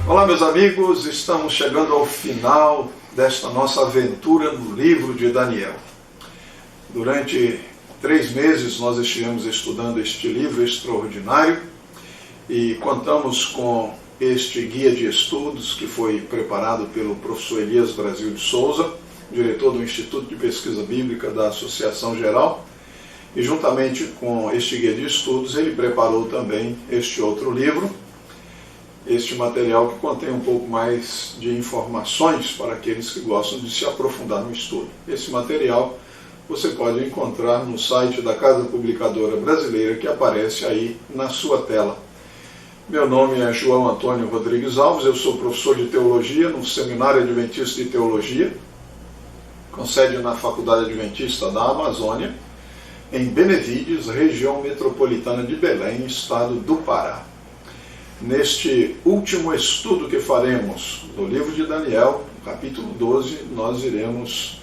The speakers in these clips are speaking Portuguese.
Olá, meus amigos, estamos chegando ao final desta nossa aventura no livro de Daniel. Durante 3 meses nós estivemos estudando este livro extraordinário e contamos com este guia de estudos que foi preparado pelo professor Elias Brasil de Souza, diretor do Instituto de Pesquisa Bíblica da Associação Geral, e juntamente com este guia de estudos ele preparou também este outro livro, este material que contém um pouco mais de informações para aqueles que gostam de se aprofundar no estudo. Esse material você pode encontrar no site da Casa Publicadora Brasileira, que aparece aí na sua tela. Meu nome é João Antônio Rodrigues Alves, eu sou professor de Teologia no Seminário Adventista de Teologia, com sede na Faculdade Adventista da Amazônia, em Benevides, região metropolitana de Belém, estado do Pará. Neste último estudo que faremos do livro de Daniel, capítulo 12, nós iremos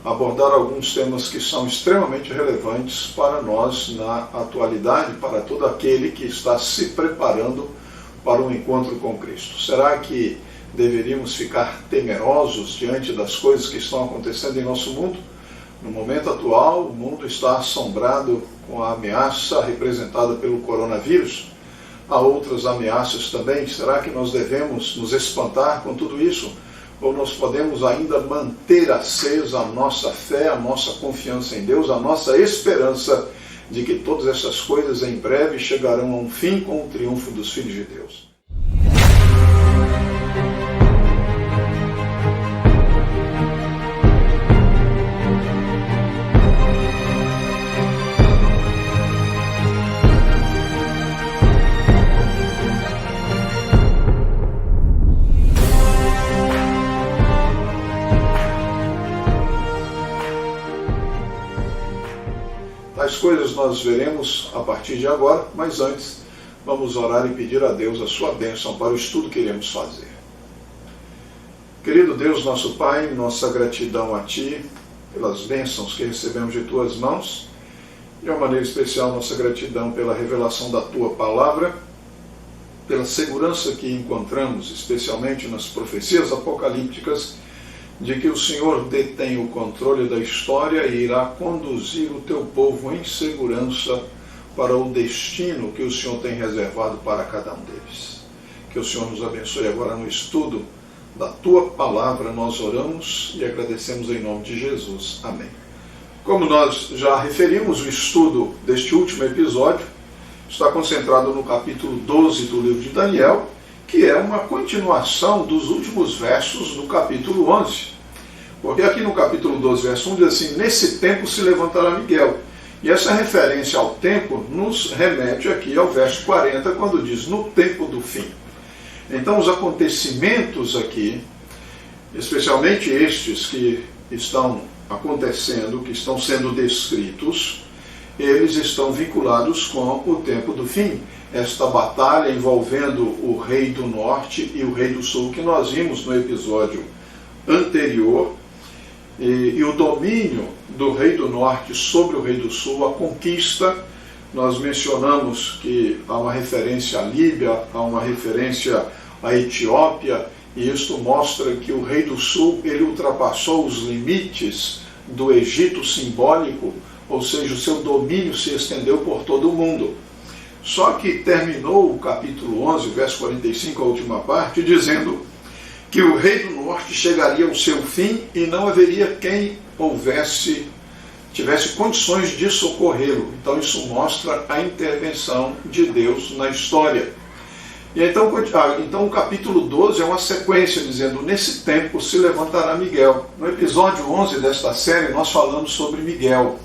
abordar alguns temas que são extremamente relevantes para nós na atualidade, para todo aquele que está se preparando para um encontro com Cristo. Será que deveríamos ficar temerosos diante das coisas que estão acontecendo em nosso mundo? No momento atual, o mundo está assombrado com a ameaça representada pelo coronavírus. Há outras ameaças também. Será que nós devemos nos espantar com tudo isso? Ou nós podemos ainda manter acesa a nossa fé, a nossa confiança em Deus, a nossa esperança de que todas essas coisas em breve chegarão a um fim com o triunfo dos filhos de Deus? Tais coisas nós veremos a partir de agora, mas antes vamos orar e pedir a Deus a sua bênção para o estudo que iremos fazer. Querido Deus, nosso Pai, nossa gratidão a Ti pelas bênçãos que recebemos de Tuas mãos, e de uma maneira especial nossa gratidão pela revelação da Tua palavra, pela segurança que encontramos, especialmente nas profecias apocalípticas, de que o Senhor detém o controle da história e irá conduzir o teu povo em segurança para o destino que o Senhor tem reservado para cada um deles. Que o Senhor nos abençoe agora no estudo da tua palavra, nós oramos e agradecemos em nome de Jesus. Amém. Como nós já referimos, o estudo deste último episódio está concentrado no capítulo 12 do livro de Daniel, que é uma continuação dos últimos versos do capítulo 11. Porque aqui no capítulo 12, verso 1, diz assim: nesse tempo se levantará Miguel. E essa referência ao tempo nos remete aqui ao verso 40, quando diz, no tempo do fim. Então os acontecimentos aqui, especialmente estes que estão acontecendo, que estão sendo descritos, eles estão vinculados com o tempo do fim. Esta batalha envolvendo o rei do norte e o rei do sul, que nós vimos no episódio anterior, e o domínio do rei do norte sobre o rei do sul, a conquista. Nós mencionamos que há uma referência à Líbia, há uma referência à Etiópia, e isto mostra que o rei do sul ele ultrapassou os limites do Egito simbólico, ou seja, o seu domínio se estendeu por todo o mundo. Só que terminou o capítulo 11, verso 45, a última parte, dizendo que o rei do norte chegaria ao seu fim e não haveria quem tivesse condições de socorrê-lo. Então isso mostra a intervenção de Deus na história. E então o capítulo 12 é uma sequência, dizendo, nesse tempo se levantará Miguel. No episódio 11 desta série nós falamos sobre Miguel.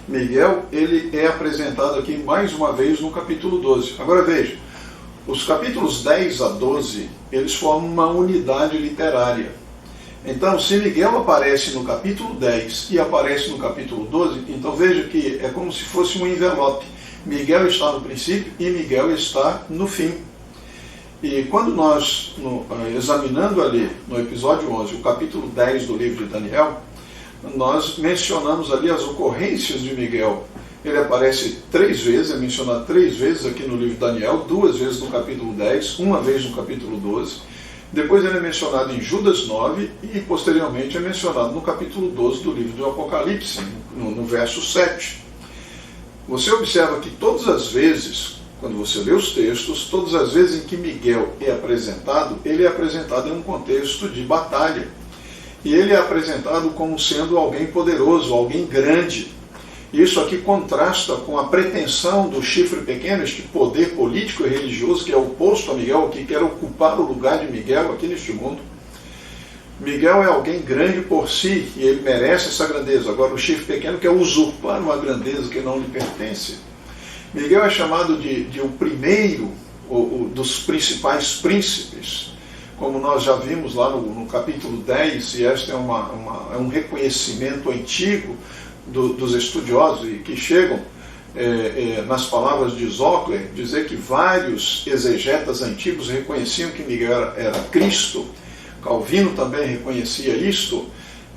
Miguel, ele é apresentado aqui mais uma vez no capítulo 12. Agora veja, os capítulos 10 a 12, eles formam uma unidade literária. Então, se Miguel aparece no capítulo 10 e aparece no capítulo 12, então veja que é como se fosse um envelope. Miguel está no princípio e Miguel está no fim. E quando nós, examinando ali no episódio 11, o capítulo 10 do livro de Daniel, nós mencionamos ali as ocorrências de Miguel. Ele aparece 3 vezes, é mencionado 3 vezes aqui no livro de Daniel, 2 vezes no capítulo 10, uma vez no capítulo 12. Depois ele é mencionado em Judas 9 e posteriormente é mencionado no capítulo 12 do livro do Apocalipse, no verso 7. Você observa que todas as vezes, quando você lê os textos, todas as vezes em que Miguel é apresentado, ele é apresentado em um contexto de batalha. E ele é apresentado como sendo alguém poderoso, alguém grande. Isso aqui contrasta com a pretensão do chifre pequeno, este poder político e religioso que é oposto a Miguel, que quer ocupar o lugar de Miguel aqui neste mundo. Miguel é alguém grande por si e ele merece essa grandeza. Agora o chifre pequeno quer usurpar uma grandeza que não lhe pertence. Miguel é chamado de o primeiro dos principais príncipes, como nós já vimos lá no capítulo 10, e este é um reconhecimento antigo dos estudiosos e que chegam nas palavras de Zócler, dizer que vários exegetas antigos reconheciam que Miguel era Cristo. Calvino também reconhecia isto,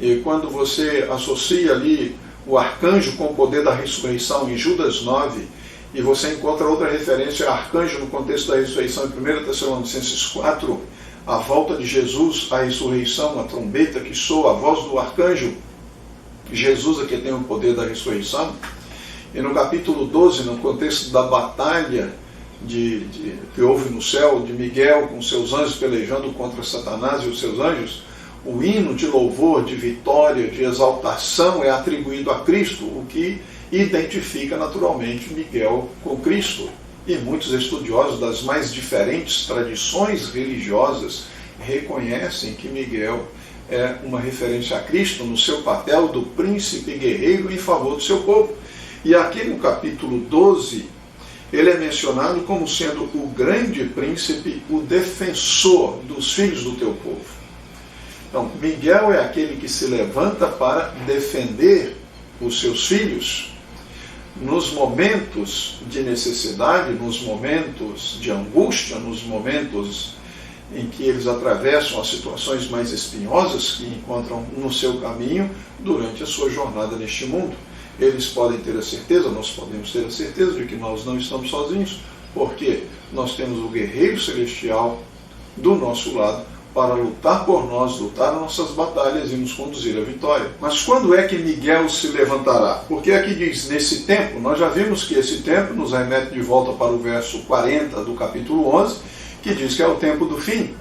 e quando você associa ali o arcanjo com o poder da ressurreição em Judas 9, e você encontra outra referência a arcanjo no contexto da ressurreição em 1 Tessalonicenses 4, a volta de Jesus, a ressurreição, a trombeta que soa, a voz do arcanjo, Jesus é que tem o poder da ressurreição. E no capítulo 12, no contexto da batalha que houve no céu, de Miguel com seus anjos pelejando contra Satanás e os seus anjos, o hino de louvor, de vitória, de exaltação é atribuído a Cristo, o que identifica naturalmente Miguel com Cristo. E muitos estudiosos das mais diferentes tradições religiosas reconhecem que Miguel é uma referência a Cristo no seu papel do príncipe guerreiro em favor do seu povo. E aqui no capítulo 12, ele é mencionado como sendo o grande príncipe, o defensor dos filhos do teu povo. Então, Miguel é aquele que se levanta para defender os seus filhos nos momentos de necessidade, nos momentos de angústia, nos momentos em que eles atravessam as situações mais espinhosas que encontram no seu caminho durante a sua jornada neste mundo. Eles podem ter a certeza, nós podemos ter a certeza de que nós não estamos sozinhos, porque nós temos o guerreiro celestial do nosso lado para lutar por nós, lutar nossas batalhas e nos conduzir à vitória. Mas quando é que Miguel se levantará? Porque aqui diz, nesse tempo, nós já vimos que esse tempo nos remete de volta para o verso 40 do capítulo 11, que diz que é o tempo do fim.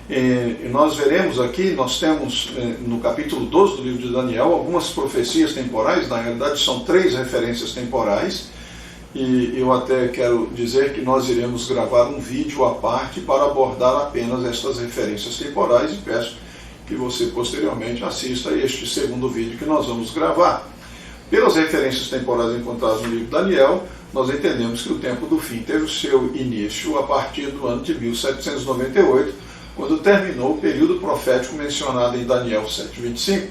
E nós veremos aqui, nós temos no capítulo 12 do livro de Daniel algumas profecias temporais, na realidade são 3 referências temporais, e eu até quero dizer que nós iremos gravar um vídeo à parte para abordar apenas estas referências temporais, e peço que você posteriormente assista a este segundo vídeo que nós vamos gravar. Pelas referências temporais encontradas no livro de Daniel, nós entendemos que o tempo do fim teve o seu início a partir do ano de 1798, quando terminou o período profético mencionado em Daniel 7,25,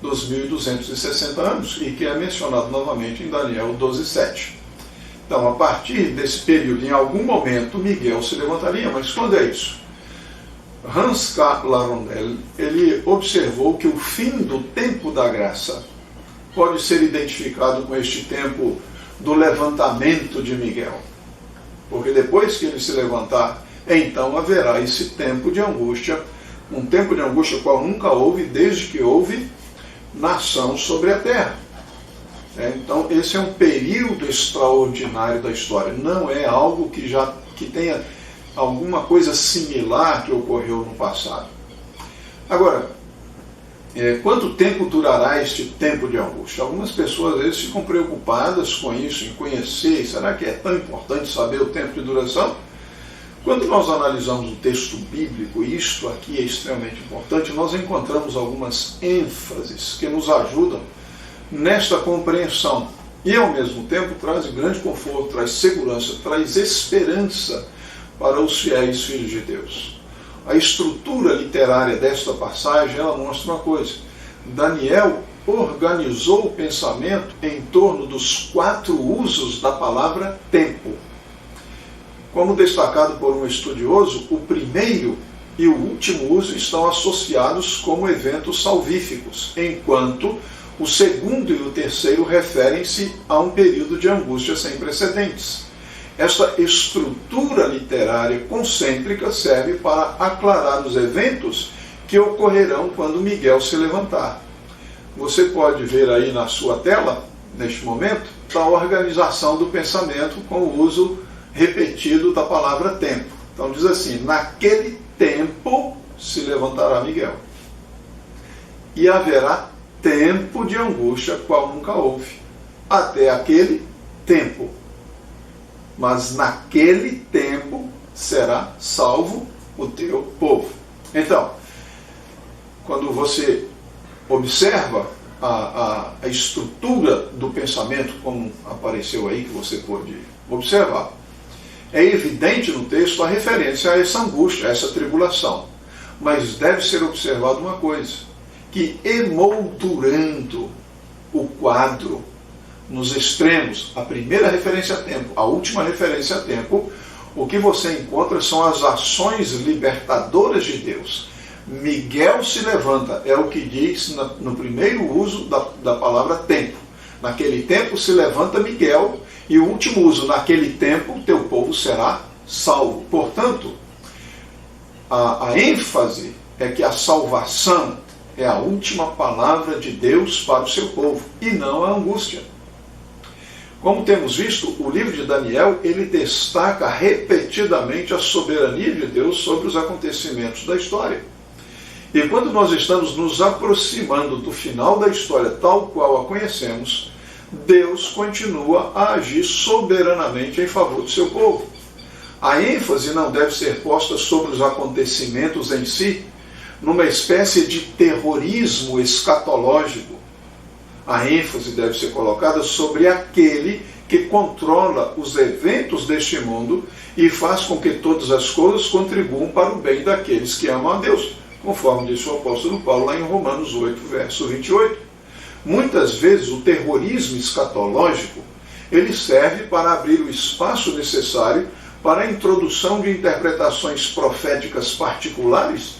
dos 1260 anos, e que é mencionado novamente em Daniel 12,7. Então, a partir desse período, em algum momento, Miguel se levantaria, mas quando é isso? Hans K. Larondel, ele observou que o fim do tempo da graça pode ser identificado com este tempo do levantamento de Miguel. Porque depois que ele se levantar, então haverá esse tempo de angústia, um tempo de angústia qual nunca houve desde que houve nação sobre a terra. Então esse é um período extraordinário da história, não é algo que tenha alguma coisa similar que ocorreu no passado. Agora, quanto tempo durará este tempo de angústia? Algumas pessoas às vezes ficam preocupadas com isso, em conhecer, será que é tão importante saber o tempo de duração? Quando nós analisamos o texto bíblico, e isto aqui é extremamente importante, nós encontramos algumas ênfases que nos ajudam nesta compreensão. E ao mesmo tempo traz grande conforto, traz segurança, traz esperança para os fiéis filhos de Deus. A estrutura literária desta passagem, ela mostra uma coisa. Daniel organizou o pensamento em torno dos 4 usos da palavra tempo. Como destacado por um estudioso, o primeiro e o último uso estão associados como eventos salvíficos, enquanto o segundo e o terceiro referem-se a um período de angústia sem precedentes. Esta estrutura literária concêntrica serve para aclarar os eventos que ocorrerão quando Miguel se levantar. Você pode ver aí na sua tela, neste momento, a organização do pensamento com o uso repetido da palavra tempo. Então diz assim: naquele tempo se levantará Miguel, e haverá tempo de angústia qual nunca houve, até aquele tempo. Mas naquele tempo será salvo o teu povo. Então, quando você observa a estrutura do pensamento, como apareceu aí, que você pôde observar, é evidente no texto a referência a essa angústia, a essa tribulação. Mas deve ser observado uma coisa, que emoldurando o quadro nos extremos, a primeira referência a tempo, a última referência a tempo, o que você encontra são as ações libertadoras de Deus. Miguel se levanta, é o que diz no primeiro uso da palavra tempo. Naquele tempo se levanta Miguel, e o último uso, naquele tempo teu povo será salvo. Portanto, a ênfase é que a salvação é a última palavra de Deus para o seu povo, e não a angústia. Como temos visto, o livro de Daniel, ele destaca repetidamente a soberania de Deus sobre os acontecimentos da história. E quando nós estamos nos aproximando do final da história tal qual a conhecemos, Deus continua a agir soberanamente em favor do seu povo. A ênfase não deve ser posta sobre os acontecimentos em si, numa espécie de terrorismo escatológico. A ênfase deve ser colocada sobre aquele que controla os eventos deste mundo e faz com que todas as coisas contribuam para o bem daqueles que amam a Deus, conforme disse o apóstolo Paulo lá em Romanos 8, verso 28. Muitas vezes o terrorismo escatológico ele serve para abrir o espaço necessário para a introdução de interpretações proféticas particulares,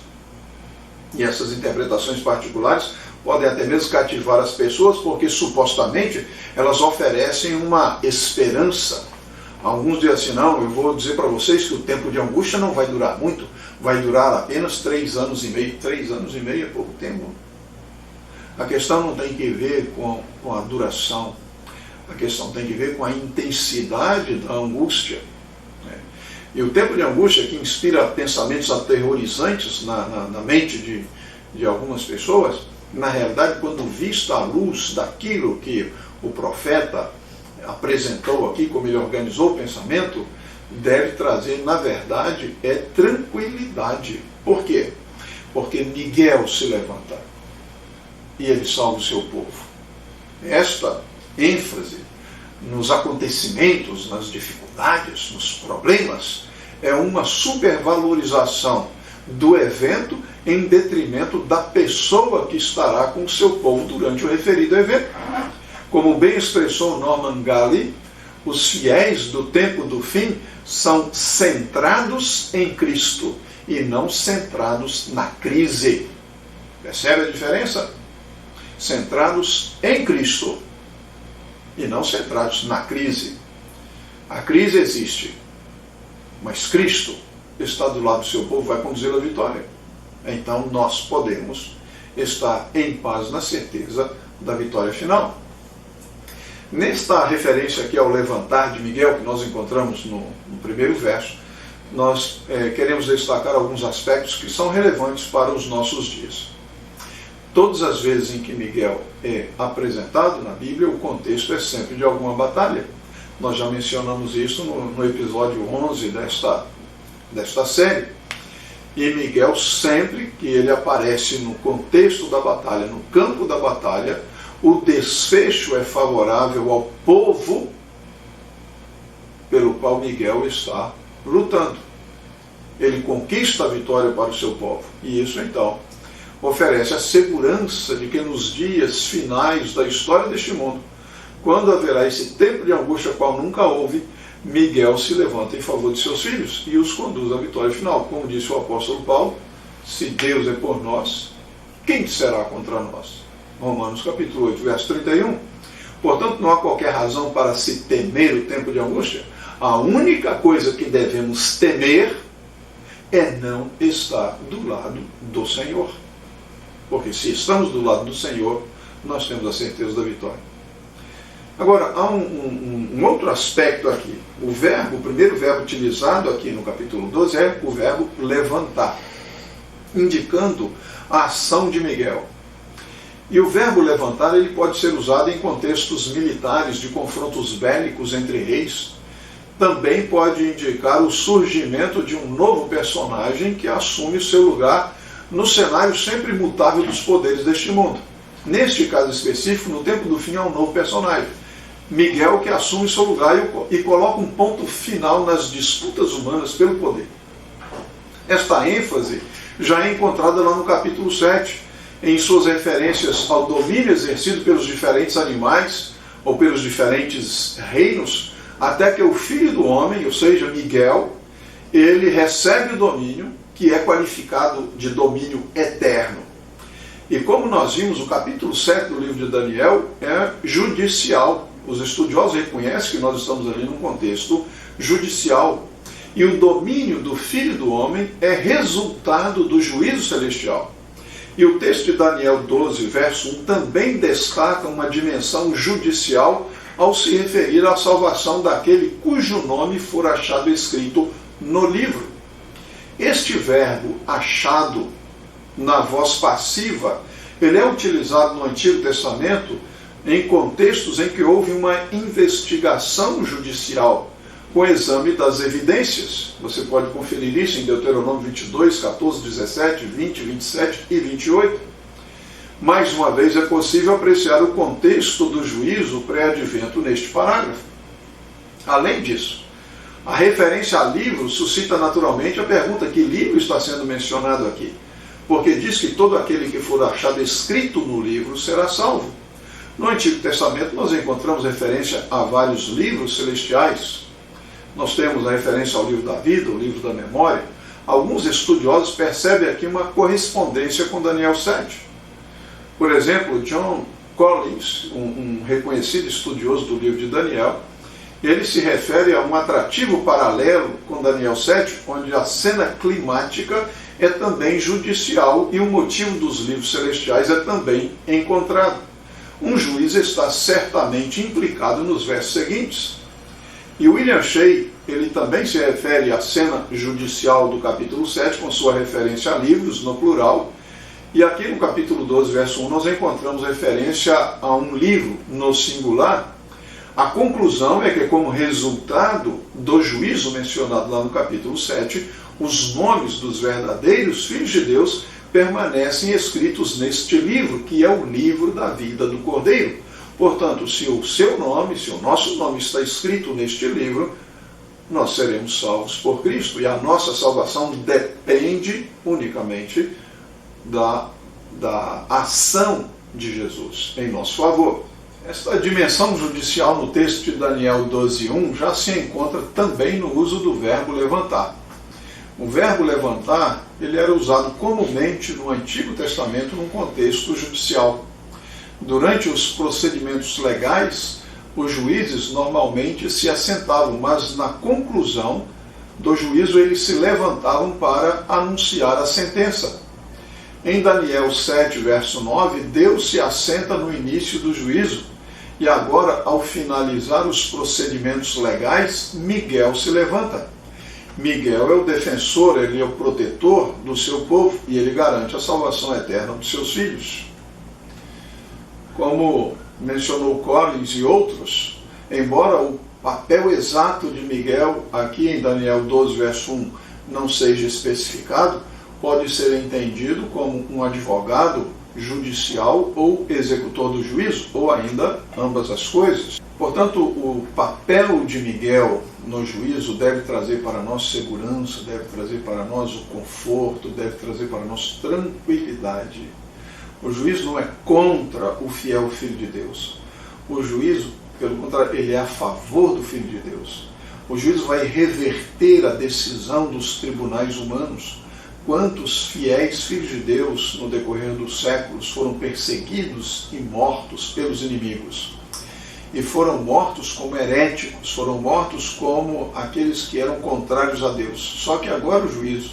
e essas interpretações particulares podem até mesmo cativar as pessoas, porque supostamente elas oferecem uma esperança. Alguns dizem assim: não, eu vou dizer para vocês que o tempo de angústia não vai durar muito, vai durar apenas 3 anos e meio. 3 anos e meio é pouco tempo. A questão não tem que ver com a duração, a questão tem que ver com a intensidade da angústia. E o tempo de angústia, que inspira pensamentos aterrorizantes na mente de algumas pessoas, na realidade, quando vista à luz daquilo que o profeta apresentou aqui, como ele organizou o pensamento, deve trazer, na verdade, tranquilidade. Por quê? Porque Miguel se levanta e ele salva o seu povo. Esta ênfase nos acontecimentos, nas dificuldades, nos problemas, é uma supervalorização do evento em detrimento da pessoa que estará com o seu povo durante o referido evento. Como bem expressou Norman Galley, os fiéis do tempo do fim são centrados em Cristo e não centrados na crise. Percebe a diferença? Centrados em Cristo e não centrados na crise. A crise existe, mas Cristo está do lado do seu povo, vai conduzi-lo à vitória. Então nós podemos estar em paz na certeza da vitória final. Nesta referência aqui ao levantar de Miguel, que nós encontramos no primeiro verso, nós queremos destacar alguns aspectos que são relevantes para os nossos dias. Todas as vezes em que Miguel é apresentado na Bíblia, o contexto é sempre de alguma batalha. Nós já mencionamos isso no episódio 11 desta série. E Miguel, sempre que ele aparece no contexto da batalha, no campo da batalha, o desfecho é favorável ao povo pelo qual Miguel está lutando. Ele conquista a vitória para o seu povo. E isso, então, oferece a segurança de que nos dias finais da história deste mundo, quando haverá esse tempo de angústia qual nunca houve, Miguel se levanta em favor de seus filhos e os conduz à vitória final. Como disse o apóstolo Paulo, se Deus é por nós, quem será contra nós? Romanos capítulo 8, verso 31. Portanto, não há qualquer razão para se temer o tempo de angústia. A única coisa que devemos temer é não estar do lado do Senhor. Porque se estamos do lado do Senhor, nós temos a certeza da vitória. Agora, há um outro aspecto aqui. O primeiro verbo utilizado aqui no capítulo 12 é o verbo levantar, indicando a ação de Miguel. E o verbo levantar ele pode ser usado em contextos militares, de confrontos bélicos entre reis. Também pode indicar o surgimento de um novo personagem que assume o seu lugar no cenário sempre mutável dos poderes deste mundo. Neste caso específico, no tempo do fim, há um novo personagem. Miguel, que assume seu lugar e coloca um ponto final nas disputas humanas pelo poder. Esta ênfase já é encontrada lá no capítulo 7, em suas referências ao domínio exercido pelos diferentes animais ou pelos diferentes reinos, até que o Filho do Homem, ou seja, Miguel, ele recebe o domínio, que é qualificado de domínio eterno. E como nós vimos, o capítulo 7 do livro de Daniel é judicial. Os estudiosos reconhecem que nós estamos ali num contexto judicial. E o domínio do Filho do Homem é resultado do juízo celestial. E o texto de Daniel 12, verso 1, também destaca uma dimensão judicial ao se referir à salvação daquele cujo nome for achado escrito no livro. Este verbo, achado, na voz passiva, ele é utilizado no Antigo Testamento em contextos em que houve uma investigação judicial, com exame das evidências. Você pode conferir isso em Deuteronômio 22, 14, 17, 20, 27 e 28. Mais uma vez, é possível apreciar o contexto do juízo pré-advento neste parágrafo. Além disso, a referência a livro suscita naturalmente a pergunta: que livro está sendo mencionado aqui? Porque diz que todo aquele que for achado escrito no livro será salvo. No Antigo Testamento nós encontramos referência a vários livros celestiais. Nós temos a referência ao livro da vida, o livro da memória. Alguns estudiosos percebem aqui uma correspondência com Daniel 7. Por exemplo, John Collins, um reconhecido estudioso do livro de Daniel, ele se refere a um atrativo paralelo com Daniel 7, onde a cena climática é também judicial e o motivo dos livros celestiais é também encontrado. Um juiz está certamente implicado nos versos seguintes. E William Shea, ele também se refere à cena judicial do capítulo 7, com sua referência a livros, no plural. E aqui no capítulo 12, verso 1, nós encontramos referência a um livro, no singular. A conclusão é que, como resultado do juízo mencionado lá no capítulo 7, os nomes dos verdadeiros filhos de Deus permanecem escritos neste livro, que é o livro da vida do Cordeiro. Portanto, se o seu nome, se o nosso nome está escrito neste livro, nós seremos salvos por Cristo. E a nossa salvação depende unicamente da ação de Jesus em nosso favor. Esta dimensão judicial no texto de Daniel 12:1 já se encontra também no uso do verbo levantar. O verbo levantar, ele era usado comumente no Antigo Testamento num contexto judicial. Durante os procedimentos legais, os juízes normalmente se assentavam, mas na conclusão do juízo eles se levantavam para anunciar a sentença. Em Daniel 7, verso 9, Deus se assenta no início do juízo, e agora, ao finalizar os procedimentos legais, Miguel se levanta. Miguel é o defensor, ele é o protetor do seu povo, e ele garante a salvação eterna dos seus filhos. Como mencionou Collins e outros, embora o papel exato de Miguel, aqui em Daniel 12, verso 1, não seja especificado, pode ser entendido como um advogado judicial ou executor do juízo, ou ainda ambas as coisas. Portanto, o papel de Miguel no juízo deve trazer para nós segurança, deve trazer para nós o conforto, deve trazer para nós tranquilidade. O juízo não é contra o fiel Filho de Deus. O juízo, pelo contrário, ele é a favor do Filho de Deus. O juízo vai reverter a decisão dos tribunais humanos. Quantos fiéis filhos de Deus, no decorrer dos séculos, foram perseguidos e mortos pelos inimigos. e foram mortos como heréticos, foram mortos como aqueles que eram contrários a Deus. Só que agora o juízo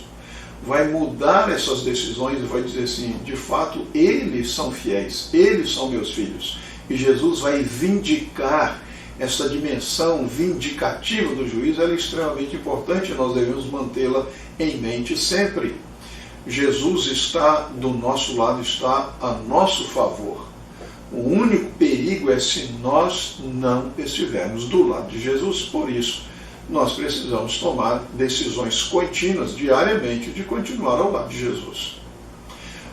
vai mudar essas decisões e vai dizer assim, de fato, eles são fiéis, eles são meus filhos. E Jesus vai vindicar essa dimensão vindicativa do juízo, ela é extremamente importante e nós devemos mantê-la em mente sempre. Jesus está do nosso lado, está a nosso favor. O único perigo é se nós não estivermos do lado de Jesus. Por isso, nós precisamos tomar decisões contínuas, diariamente, de continuar ao lado de Jesus.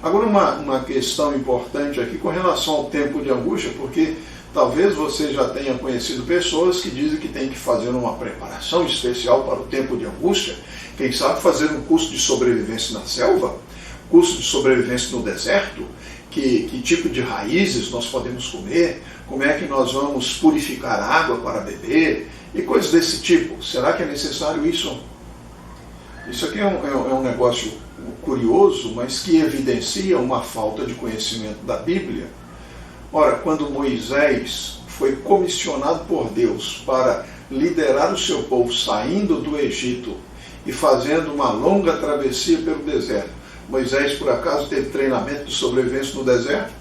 Agora, uma questão importante aqui com relação ao tempo de angústia, porque talvez você já tenha conhecido pessoas que dizem que tem que fazer uma preparação especial para o tempo de angústia, quem sabe fazer um curso de sobrevivência na selva, curso de sobrevivência no deserto, que tipo de raízes nós podemos comer, como é que nós vamos purificar água para beber, e coisas desse tipo. Será que é necessário isso? Isso aqui é um negócio curioso, mas que evidencia uma falta de conhecimento da Bíblia. Ora, quando Moisés foi comissionado por Deus para liderar o seu povo saindo do Egito e fazendo uma longa travessia pelo deserto, Moisés, por acaso, teve treinamento de sobrevivência no deserto?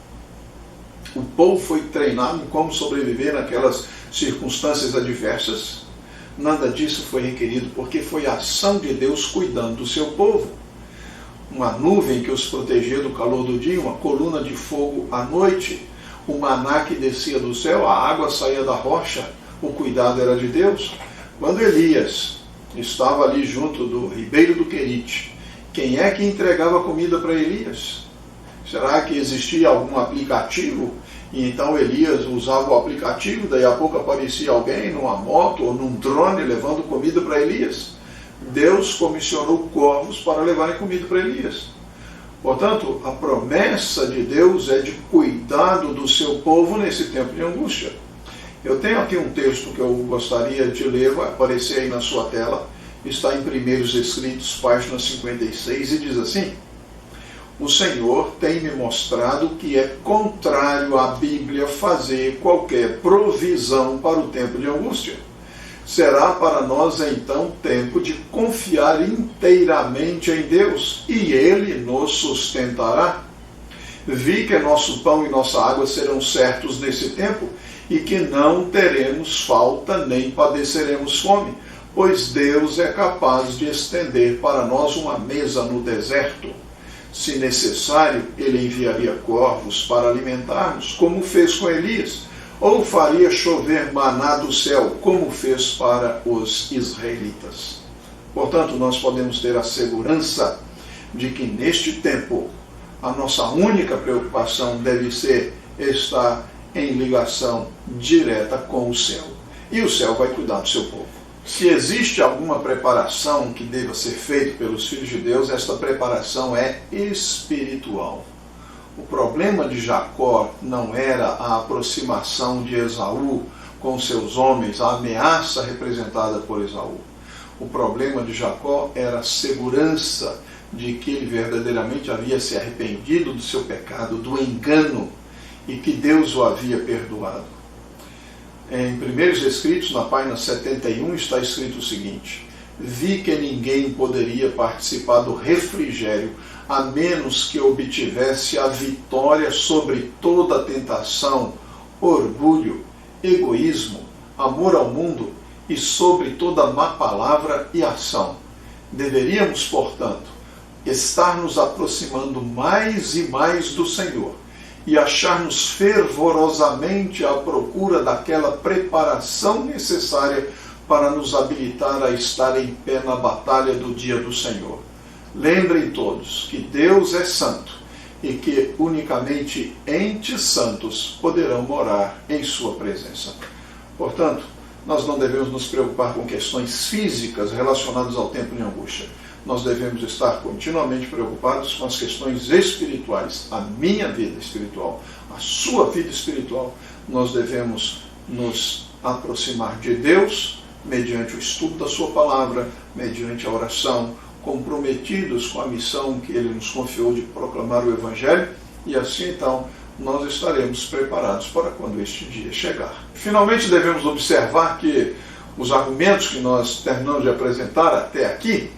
O povo foi treinado em como sobreviver naquelas circunstâncias adversas? Nada disso foi requerido, porque foi a ação de Deus cuidando do seu povo. Uma nuvem que os protegia do calor do dia, uma coluna de fogo à noite, o maná que descia do céu, a água saía da rocha, o cuidado era de Deus. Quando Elias estava ali junto do ribeiro do Querite, quem é que entregava comida para Elias? Será que existia algum aplicativo? E então Elias usava o aplicativo, daí a pouco aparecia alguém numa moto ou num drone levando comida para Elias? Deus comissionou corvos para levarem comida para Elias. Portanto, a promessa de Deus é de cuidado do seu povo nesse tempo de angústia. Eu tenho aqui um texto que eu gostaria de ler, vai aparecer aí na sua tela, está em Primeiros Escritos, página 56, e diz assim: o Senhor tem me mostrado que é contrário à Bíblia fazer qualquer provisão para o tempo de angústia. Será para nós então tempo de confiar inteiramente em Deus, e Ele nos sustentará. Vi que nosso pão e nossa água serão certos nesse tempo, e que não teremos falta nem padeceremos fome, pois Deus é capaz de estender para nós uma mesa no deserto. Se necessário, Ele enviaria corvos para alimentarmos, como fez com Elias, ou faria chover maná do céu, como fez para os israelitas. Portanto, nós podemos ter a segurança de que neste tempo a nossa única preocupação deve ser estar em ligação direta com o céu. E o céu vai cuidar do seu povo. Se existe alguma preparação que deva ser feita pelos filhos de Deus, esta preparação é espiritual. O problema de Jacó não era a aproximação de Esaú com seus homens, a ameaça representada por Esaú. O problema de Jacó era a segurança de que ele verdadeiramente havia se arrependido do seu pecado, do engano, e que Deus o havia perdoado. Em Primeiros Escritos, na página 71, está escrito o seguinte: vi que ninguém poderia participar do refrigério a menos que obtivesse a vitória sobre toda tentação, orgulho, egoísmo, amor ao mundo e sobre toda má palavra e ação. Deveríamos, portanto, estar nos aproximando mais e mais do Senhor e achar-nos fervorosamente à procura daquela preparação necessária para nos habilitar a estar em pé na batalha do dia do Senhor. Lembrem todos que Deus é santo e que unicamente entes santos poderão morar em sua presença. Portanto, nós não devemos nos preocupar com questões físicas relacionadas ao tempo de angústia. Nós devemos estar continuamente preocupados com as questões espirituais, a minha vida espiritual, a sua vida espiritual. Nós devemos nos aproximar de Deus mediante o estudo da sua palavra, mediante a oração, comprometidos com a missão que Ele nos confiou de proclamar o Evangelho, e assim então nós estaremos preparados para quando este dia chegar. Finalmente, devemos observar que os argumentos que nós terminamos de apresentar até aqui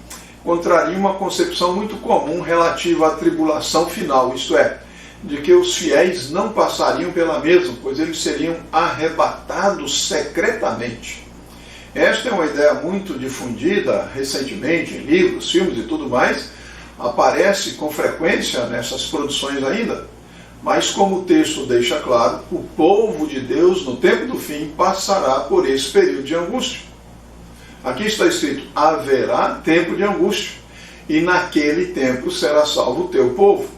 contrariam uma concepção muito comum relativa à tribulação final, isto é, de que os fiéis não passariam pela mesma, pois eles seriam arrebatados secretamente. Esta é uma ideia muito difundida recentemente em livros, filmes e tudo mais, aparece com frequência nessas produções ainda, mas como o texto deixa claro, o povo de Deus no tempo do fim passará por esse período de angústia. Aqui está escrito, haverá tempo de angústia, e naquele tempo será salvo o teu povo.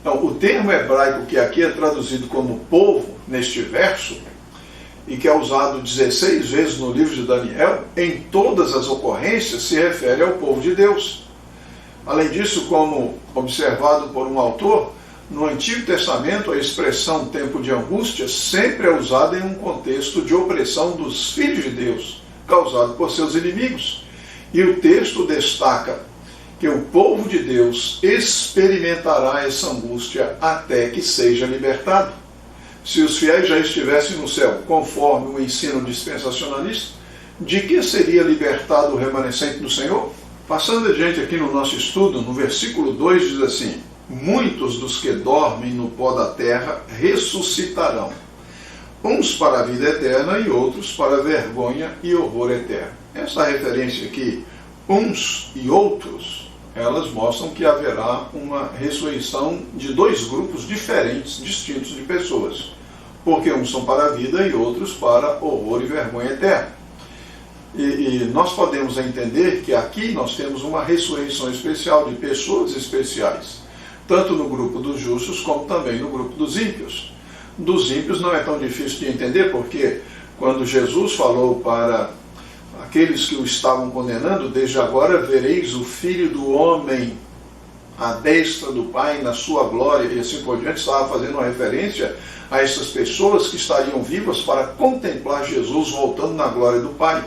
Então, o termo hebraico que aqui é traduzido como povo, neste verso, e que é usado 16 vezes no livro de Daniel, em todas as ocorrências se refere ao povo de Deus. Além disso, como observado por um autor, no Antigo Testamento a expressão tempo de angústia sempre é usada em um contexto de opressão dos filhos de Deus, causado por seus inimigos. E o texto destaca que o povo de Deus experimentará essa angústia até que seja libertado. Se os fiéis já estivessem no céu, conforme o ensino dispensacionalista, de que seria libertado o remanescente do Senhor? Passando adiante aqui no nosso estudo, no versículo 2 diz assim, muitos dos que dormem no pó da terra ressuscitarão, uns para a vida eterna e outros para a vergonha e horror eterno. Essa referência aqui, uns e outros, elas mostram que haverá uma ressurreição de dois grupos diferentes, distintos de pessoas, porque uns são para a vida e outros para horror e vergonha eterna. E nós podemos entender que aqui nós temos uma ressurreição especial de pessoas especiais, tanto no grupo dos justos como também no grupo dos ímpios. Dos ímpios não é tão difícil de entender, porque quando Jesus falou para aqueles que o estavam condenando, desde agora vereis o Filho do Homem à destra do Pai na sua glória, e assim por diante, estava fazendo uma referência a essas pessoas que estariam vivas para contemplar Jesus voltando na glória do Pai.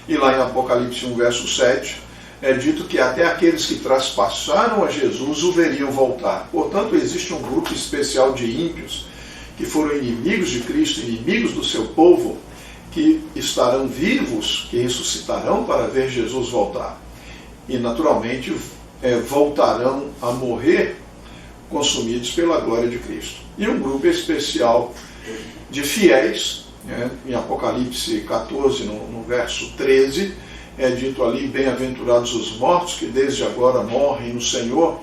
E lá em Apocalipse 1, verso 7, é dito que até aqueles que traspassaram a Jesus o veriam voltar. Portanto, existe um grupo especial de ímpios, que foram inimigos de Cristo, inimigos do seu povo, que estarão vivos, que ressuscitarão para ver Jesus voltar. E, naturalmente, voltarão a morrer consumidos pela glória de Cristo. E um grupo especial de fiéis, em Apocalipse 14, no verso 13, é dito ali, bem-aventurados os mortos, que desde agora morrem no Senhor.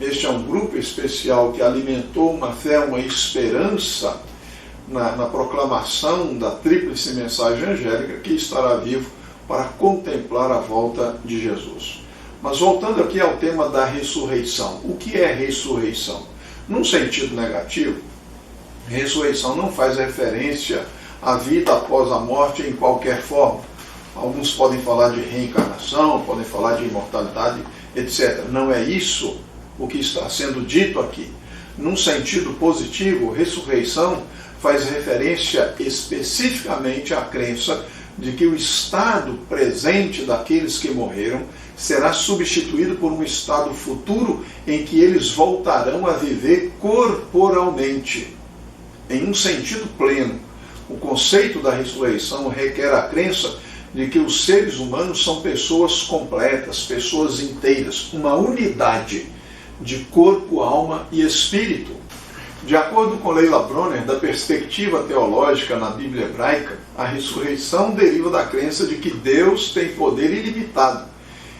Este é um grupo especial que alimentou uma fé, uma esperança na proclamação da tríplice mensagem angélica, que estará vivo para contemplar a volta de Jesus. Mas voltando aqui ao tema da ressurreição. O que é ressurreição? Num sentido negativo, ressurreição não faz referência à vida após a morte em qualquer forma. Alguns podem falar de reencarnação, podem falar de imortalidade, etc. Não é isso o que está sendo dito aqui. Num sentido positivo, ressurreição faz referência especificamente à crença de que o estado presente daqueles que morreram será substituído por um estado futuro em que eles voltarão a viver corporalmente. Em um sentido pleno, o conceito da ressurreição requer a crença de que os seres humanos são pessoas completas, pessoas inteiras, uma unidade de corpo, alma e espírito. De acordo com Leila Bronner, da perspectiva teológica na Bíblia hebraica, a ressurreição deriva da crença de que Deus tem poder ilimitado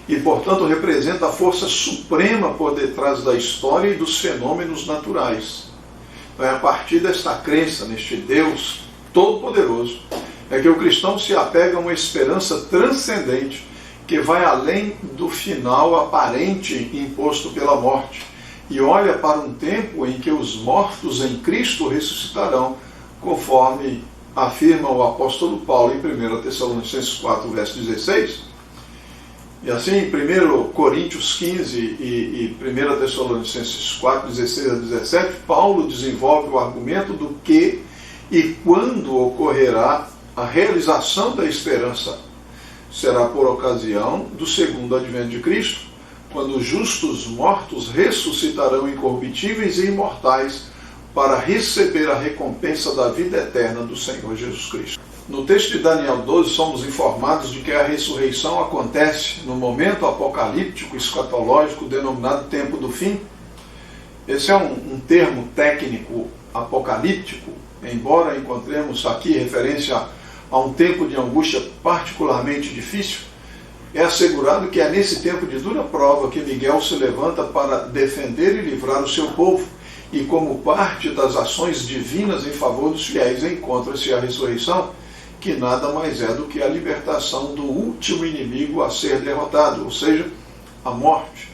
e, portanto, representa a força suprema por detrás da história e dos fenômenos naturais. Então, é a partir desta crença neste Deus Todo-Poderoso é que o cristão se apega a uma esperança transcendente que vai além do final aparente imposto pela morte e olha para um tempo em que os mortos em Cristo ressuscitarão, conforme afirma o apóstolo Paulo em 1 Tessalonicenses 4, verso 16. E assim, em 1 Coríntios 15 e 1 Tessalonicenses 4, 16 a 17, Paulo desenvolve o argumento do que e quando ocorrerá a realização da esperança. Será por ocasião do segundo advento de Cristo, quando os justos mortos ressuscitarão incorruptíveis e imortais para receber a recompensa da vida eterna do Senhor Jesus Cristo. No texto de Daniel 12, somos informados de que a ressurreição acontece no momento apocalíptico, escatológico, denominado tempo do fim. Esse é um termo técnico apocalíptico, embora encontremos aqui referência a um tempo de angústia particularmente difícil. É assegurado que é nesse tempo de dura prova que Miguel se levanta para defender e livrar o seu povo, e como parte das ações divinas em favor dos fiéis encontra-se a ressurreição, que nada mais é do que a libertação do último inimigo a ser derrotado, ou seja, a morte.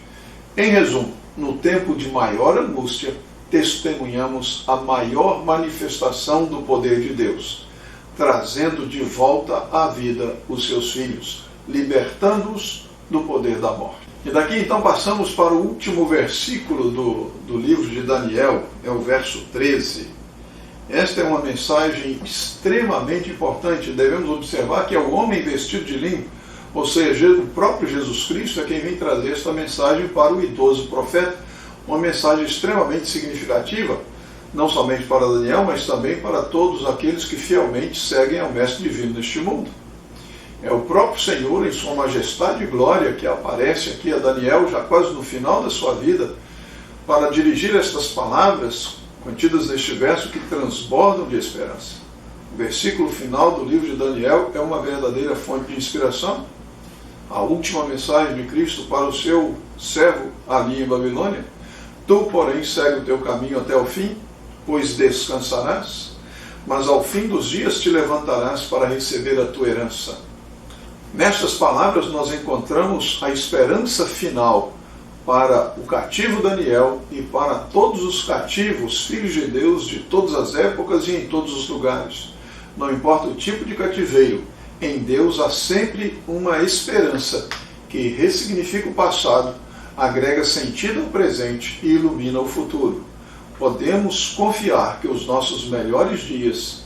Em resumo, no tempo de maior angústia, testemunhamos a maior manifestação do poder de Deus, trazendo de volta à vida os seus filhos, libertando-os do poder da morte. E daqui então passamos para o último versículo do livro de Daniel, é o verso 13. Esta é uma mensagem extremamente importante. Devemos observar que é o homem vestido de linho, ou seja, o próprio Jesus Cristo é quem vem trazer esta mensagem para o idoso profeta, uma mensagem extremamente significativa, não somente para Daniel, mas também para todos aqueles que fielmente seguem ao Mestre Divino neste mundo. É o próprio Senhor, em sua majestade e glória, que aparece aqui a Daniel, já quase no final da sua vida, para dirigir estas palavras contidas neste verso que transbordam de esperança. O versículo final do livro de Daniel é uma verdadeira fonte de inspiração. A última mensagem de Cristo para o seu servo ali em Babilônia: tu, porém, segue o teu caminho até o fim, pois descansarás, mas ao fim dos dias te levantarás para receber a tua herança. Nestas palavras nós encontramos a esperança final para o cativo Daniel e para todos os cativos, filhos de Deus de todas as épocas e em todos os lugares. Não importa o tipo de cativeiro, em Deus há sempre uma esperança que ressignifica o passado, agrega sentido ao presente e ilumina o futuro. Podemos confiar que os nossos melhores dias,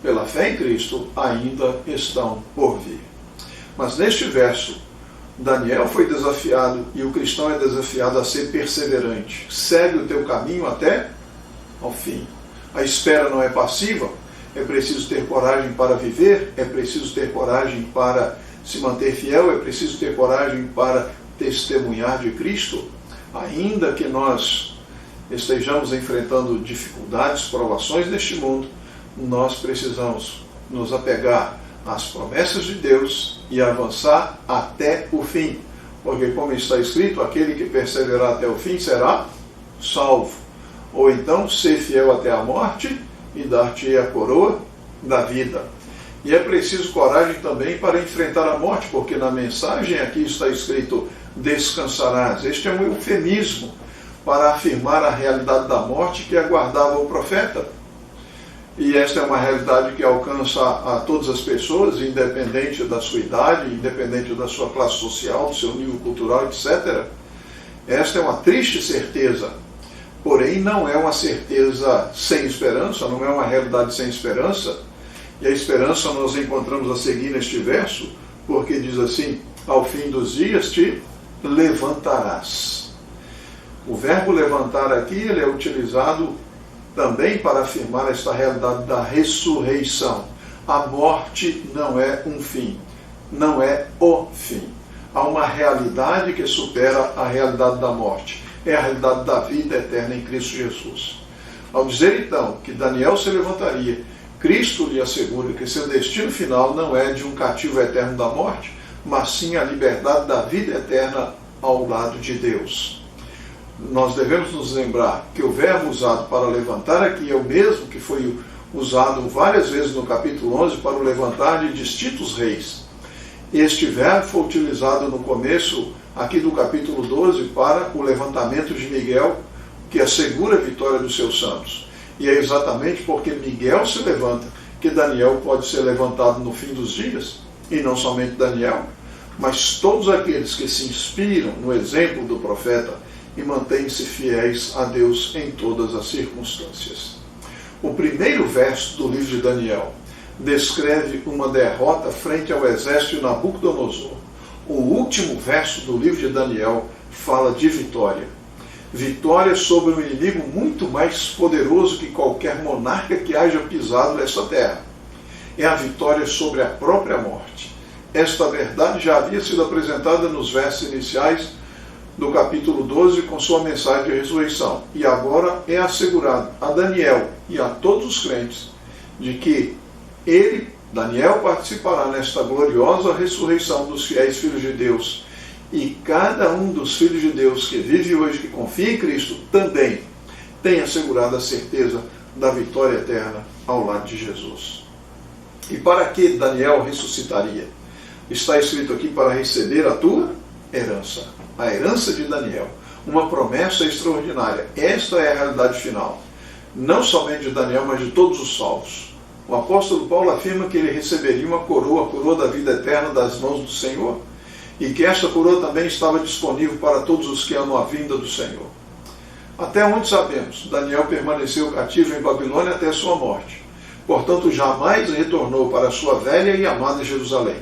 pela fé em Cristo, ainda estão por vir. Mas neste verso, Daniel foi desafiado e o cristão é desafiado a ser perseverante. Segue o teu caminho até ao fim. A espera não é passiva, é preciso ter coragem para viver, é preciso ter coragem para se manter fiel, é preciso ter coragem para testemunhar de Cristo. Ainda que nós estejamos enfrentando dificuldades, provações neste mundo, nós precisamos nos apegar às promessas de Deus e avançar até o fim. Porque, como está escrito, aquele que perseverar até o fim será salvo. Ou então, ser fiel até a morte e dar-te a coroa da vida. E é preciso coragem também para enfrentar a morte, porque na mensagem aqui está escrito: descansarás. Este é um eufemismo para afirmar a realidade da morte que aguardava o profeta. E esta é uma realidade que alcança a todas as pessoas, independente da sua idade, independente da sua classe social, do seu nível cultural, etc. Esta é uma triste certeza, porém não é uma certeza sem esperança, não é uma realidade sem esperança. E a esperança nós encontramos a seguir neste verso, porque diz assim: ao fim dos dias te levantarás. O verbo levantar aqui ele é utilizado também para afirmar esta realidade da ressurreição. A morte não é um fim, não é o fim. Há uma realidade que supera a realidade da morte. É a realidade da vida eterna em Cristo Jesus. Ao dizer então que Daniel se levantaria, Cristo lhe assegura que seu destino final não é de um cativo eterno da morte, mas sim a liberdade da vida eterna ao lado de Deus. Nós devemos nos lembrar que o verbo usado para levantar aqui é o mesmo que foi usado várias vezes no capítulo 11 para o levantar de distintos reis. Este verbo foi utilizado no começo aqui do capítulo 12 para o levantamento de Miguel, que assegura a vitória dos seus santos. E é exatamente porque Miguel se levanta que Daniel pode ser levantado no fim dos dias, e não somente Daniel, mas todos aqueles que se inspiram no exemplo do profeta e mantêm-se fiéis a Deus em todas as circunstâncias. O primeiro verso do livro de Daniel descreve uma derrota frente ao exército de Nabucodonosor. O último verso do livro de Daniel fala de vitória. Vitória sobre um inimigo muito mais poderoso que qualquer monarca que haja pisado nesta terra. É a vitória sobre a própria morte. Esta verdade já havia sido apresentada nos versos iniciais do capítulo 12 com sua mensagem de ressurreição. E agora é assegurado a Daniel e a todos os crentes de que ele, Daniel, participará nesta gloriosa ressurreição dos fiéis filhos de Deus. E cada um dos filhos de Deus que vive hoje, que confia em Cristo, também tem assegurado a certeza da vitória eterna ao lado de Jesus. E para que Daniel ressuscitaria? Está escrito aqui: para receber a tua herança. A herança de Daniel. Uma promessa extraordinária. Esta é a realidade final. Não somente de Daniel, mas de todos os salvos. O apóstolo Paulo afirma que ele receberia uma coroa, a coroa da vida eterna das mãos do Senhor, e que esta coroa também estava disponível para todos os que amam a vinda do Senhor. Até onde sabemos, Daniel permaneceu cativo em Babilônia até sua morte. Portanto, jamais retornou para a sua velha e amada Jerusalém.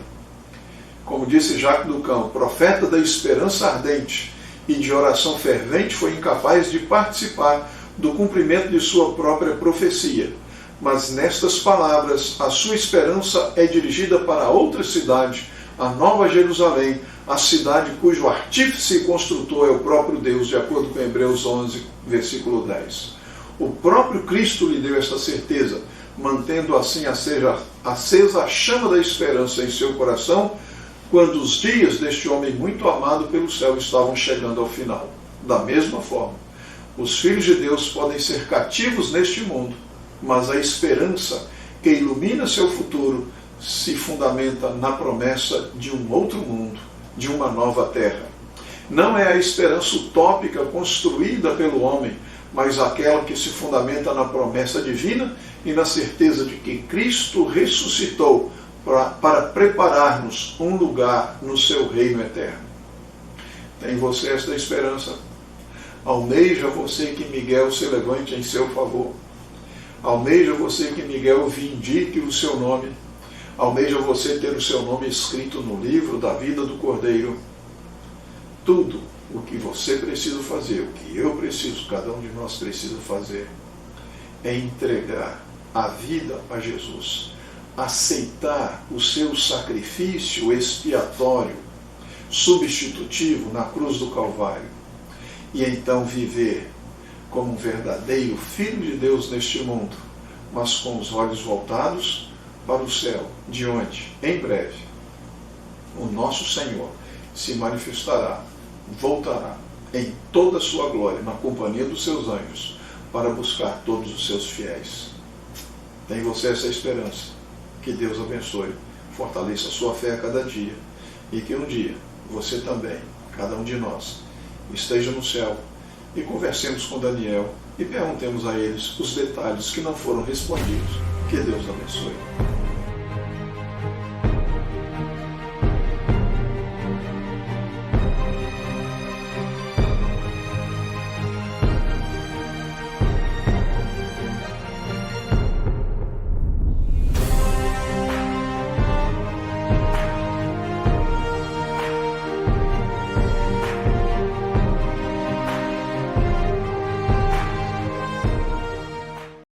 Como disse Jacques Ducan, profeta da esperança ardente e de oração fervente, foi incapaz de participar do cumprimento de sua própria profecia. Mas nestas palavras, a sua esperança é dirigida para outra cidade, a Nova Jerusalém, a cidade cujo artífice e construtor é o próprio Deus, de acordo com Hebreus 11, versículo 10. O próprio Cristo lhe deu esta certeza, mantendo assim acesa a chama da esperança em seu coração, quando os dias deste homem muito amado pelo céu estavam chegando ao final. Da mesma forma, os filhos de Deus podem ser cativos neste mundo, mas a esperança que ilumina seu futuro se fundamenta na promessa de um outro mundo, de uma nova terra. Não é a esperança utópica construída pelo homem, mas aquela que se fundamenta na promessa divina e na certeza de que Cristo ressuscitou para preparar-nos um lugar no seu reino eterno. Tem você esta esperança? Almeja você que Miguel se levante em seu favor. Almeja você que Miguel vindique o seu nome. Almeja você ter o seu nome escrito no livro da vida do Cordeiro. Tudo o que você precisa fazer, o que eu preciso, cada um de nós precisa fazer, é entregar a vida a Jesus. Aceitar o seu sacrifício expiatório, substitutivo na cruz do Calvário, e então viver como um verdadeiro Filho de Deus neste mundo, mas com os olhos voltados para o céu, de onde, em breve, o nosso Senhor se manifestará, voltará em toda a sua glória, na companhia dos seus anjos, para buscar todos os seus fiéis. Tem você essa esperança? Que Deus abençoe, fortaleça a sua fé a cada dia, e que um dia você também, cada um de nós, esteja no céu e conversemos com Daniel e perguntemos a eles os detalhes que não foram respondidos. Que Deus abençoe.